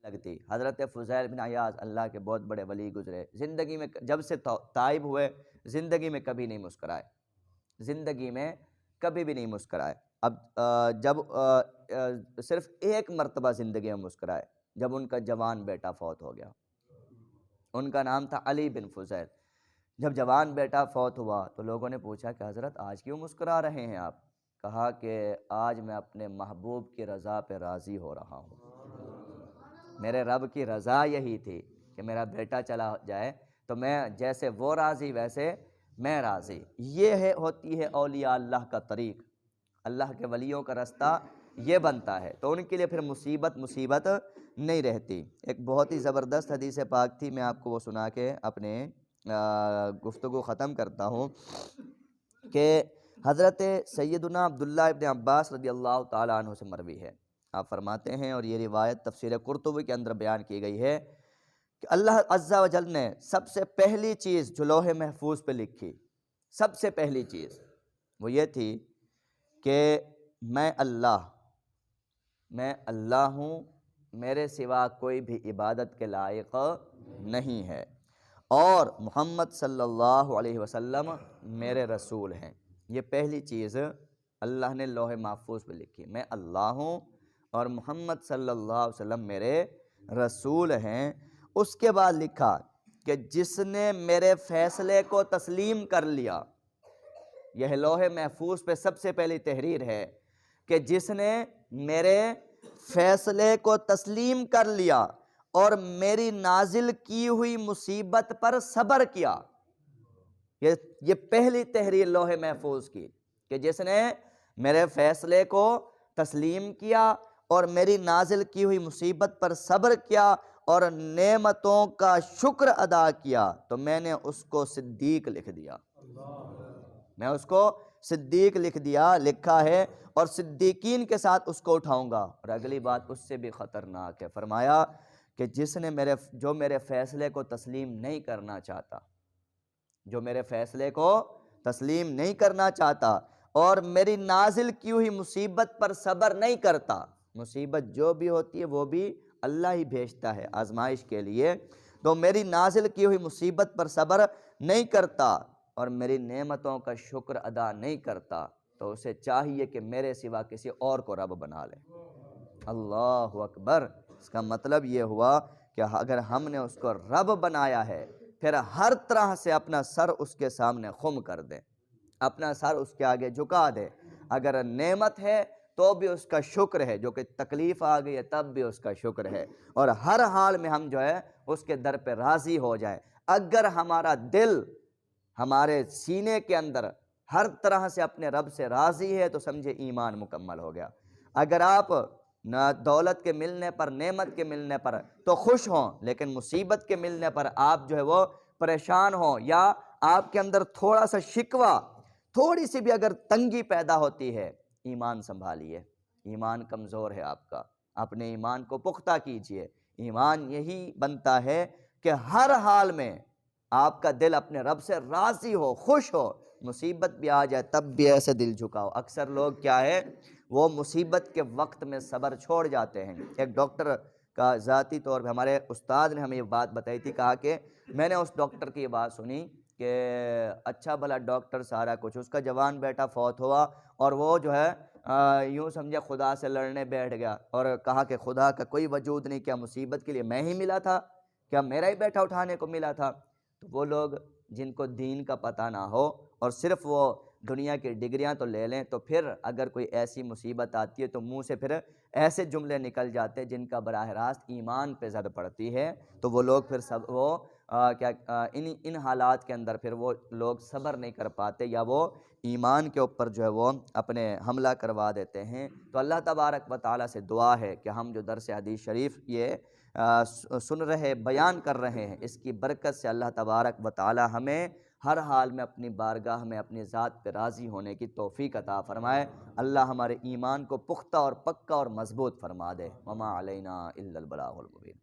لگتی۔ حضرت فضیل بن عیاض اللہ کے بہت بڑے ولی گزرے، زندگی میں جب سے تائب ہوئے زندگی میں کبھی نہیں مسکرائے، زندگی میں کبھی بھی نہیں مسکرائے۔ اب جب صرف ایک مرتبہ زندگی میں مسکرائے جب ان کا جوان بیٹا فوت ہو گیا، ان کا نام تھا علی بن فضیل۔ جب جوان بیٹا فوت ہوا تو لوگوں نے پوچھا کہ حضرت آج کیوں مسکرا رہے ہیں آپ؟ کہا کہ آج میں اپنے محبوب کی رضا پہ راضی ہو رہا ہوں، میرے رب کی رضا یہی تھی کہ میرا بیٹا چلا جائے تو میں جیسے وہ راضی ویسے میں راضی۔ یہ ہوتی ہے اولیاء اللہ کا طریق، اللہ کے ولیوں کا رستہ یہ بنتا ہے، تو ان کے لیے پھر مصیبت نہیں رہتی۔ ایک بہت ہی زبردست حدیث پاک تھی، میں آپ کو وہ سنا کے اپنے گفتگو ختم کرتا ہوں کہ حضرت سیدنا عبداللہ ابن عباس رضی اللہ تعالیٰ عنہ سے مروی ہے، آپ فرماتے ہیں، اور یہ روایت تفسیر قرطبی کے اندر بیان کی گئی ہے کہ اللہ عز و جل نے سب سے پہلی چیز جو لوح محفوظ پہ لکھی، سب سے پہلی چیز وہ یہ تھی کہ میں اللہ ہوں، میرے سوا کوئی بھی عبادت کے لائق نہیں ہے، اور محمد صلی اللہ علیہ وسلم میرے رسول ہیں۔ یہ پہلی چیز اللہ نے لوح محفوظ پہ لکھی، میں اللہ ہوں اور محمد صلی اللہ علیہ وسلم میرے رسول ہیں۔ اس کے بعد لکھا کہ جس نے میرے فیصلے کو تسلیم کر لیا، یہ لوح محفوظ پہ سب سے پہلی تحریر ہے کہ جس نے میرے فیصلے کو تسلیم کر لیا اور میری نازل کی ہوئی مصیبت پر صبر کیا، یہ پہلی تحریر لوح محفوظ کی کہ جس نے میرے فیصلے کو تسلیم کیا اور میری نازل کی ہوئی مصیبت پر صبر کیا اور نعمتوں کا شکر ادا کیا تو میں نے اس کو صدیق لکھ دیا، میں اس کو صدیق لکھ دیا، لکھا ہے، اور صدیقین کے ساتھ اس کو اٹھاؤں گا۔ اور اگلی بات اس سے بھی خطرناک ہے، فرمایا کہ جس نے جو میرے فیصلے کو تسلیم نہیں کرنا چاہتا، جو میرے فیصلے کو تسلیم نہیں کرنا چاہتا اور میری نازل کی ہوئی مصیبت پر صبر نہیں کرتا، مصیبت جو بھی ہوتی ہے وہ بھی اللہ ہی بھیجتا ہے آزمائش کے لیے، تو میری نازل کی ہوئی مصیبت پر صبر نہیں کرتا اور میری نعمتوں کا شکر ادا نہیں کرتا تو اسے چاہیے کہ میرے سوا کسی اور کو رب بنا لے۔ اللہ اکبر! اس کا مطلب یہ ہوا کہ اگر ہم نے اس کو رب بنایا ہے پھر ہر طرح سے اپنا سر اس کے سامنے خم کر دیں، اپنا سر اس کے آگے جھکا دیں۔ اگر نعمت ہے تو بھی اس کا شکر ہے، جو کہ تکلیف آ گئی ہے تب بھی اس کا شکر ہے، اور ہر حال میں ہم جو ہے اس کے در پہ راضی ہو جائیں۔ اگر ہمارا دل ہمارے سینے کے اندر ہر طرح سے اپنے رب سے راضی ہے تو سمجھے ایمان مکمل ہو گیا۔ اگر آپ نہ دولت کے ملنے پر، نعمت کے ملنے پر تو خوش ہوں، لیکن مصیبت کے ملنے پر آپ جو ہے وہ پریشان ہوں، یا آپ کے اندر تھوڑا سا شکوہ، تھوڑی سی بھی اگر تنگی پیدا ہوتی ہے، ایمان سنبھالیے، ایمان کمزور ہے آپ کا، اپنے ایمان کو پختہ کیجئے۔ ایمان یہی بنتا ہے کہ ہر حال میں آپ کا دل اپنے رب سے راضی ہو، خوش ہو، مصیبت بھی آ جائے تب بھی ایسے دل جھکاؤ۔ اکثر لوگ کیا ہے وہ مصیبت کے وقت میں صبر چھوڑ جاتے ہیں۔ ایک ڈاکٹر کا ذاتی طور پہ ہمارے استاد نے ہمیں یہ بات بتائی تھی، کہا کہ میں نے اس ڈاکٹر کی یہ بات سنی کہ اچھا بھلا ڈاکٹر سارا کچھ، اس کا جوان بیٹا فوت ہوا اور وہ جو ہے یوں سمجھے خدا سے لڑنے بیٹھ گیا اور کہا کہ خدا کا کوئی وجود نہیں، کیا مصیبت کے لیے میں ہی ملا تھا، کیا میرا ہی بیٹا اٹھانے کو ملا تھا؟ تو وہ لوگ جن کو دین کا پتہ نہ ہو اور صرف وہ دنیا کی ڈگریاں تو لے لیں، تو پھر اگر کوئی ایسی مصیبت آتی ہے تو منہ سے پھر ایسے جملے نکل جاتے ہیں جن کا براہ راست ایمان پہ زد پڑتی ہے، تو وہ لوگ پھر ان حالات کے اندر پھر وہ لوگ صبر نہیں کر پاتے، یا وہ ایمان کے اوپر جو ہے وہ اپنے حملہ کروا دیتے ہیں۔ تو اللہ تبارک و تعالیٰ سے دعا ہے کہ ہم جو درس حدیث شریف یہ سن رہے، بیان کر رہے ہیں، اس کی برکت سے اللہ تبارک و تعالیٰ ہمیں ہر حال میں اپنی بارگاہ میں اپنی ذات پہ راضی ہونے کی توفیق عطا فرمائے۔ اللہ ہمارے ایمان کو پختہ اور پکا اور مضبوط فرما دے۔ وما علینا الا البلاغ المبین۔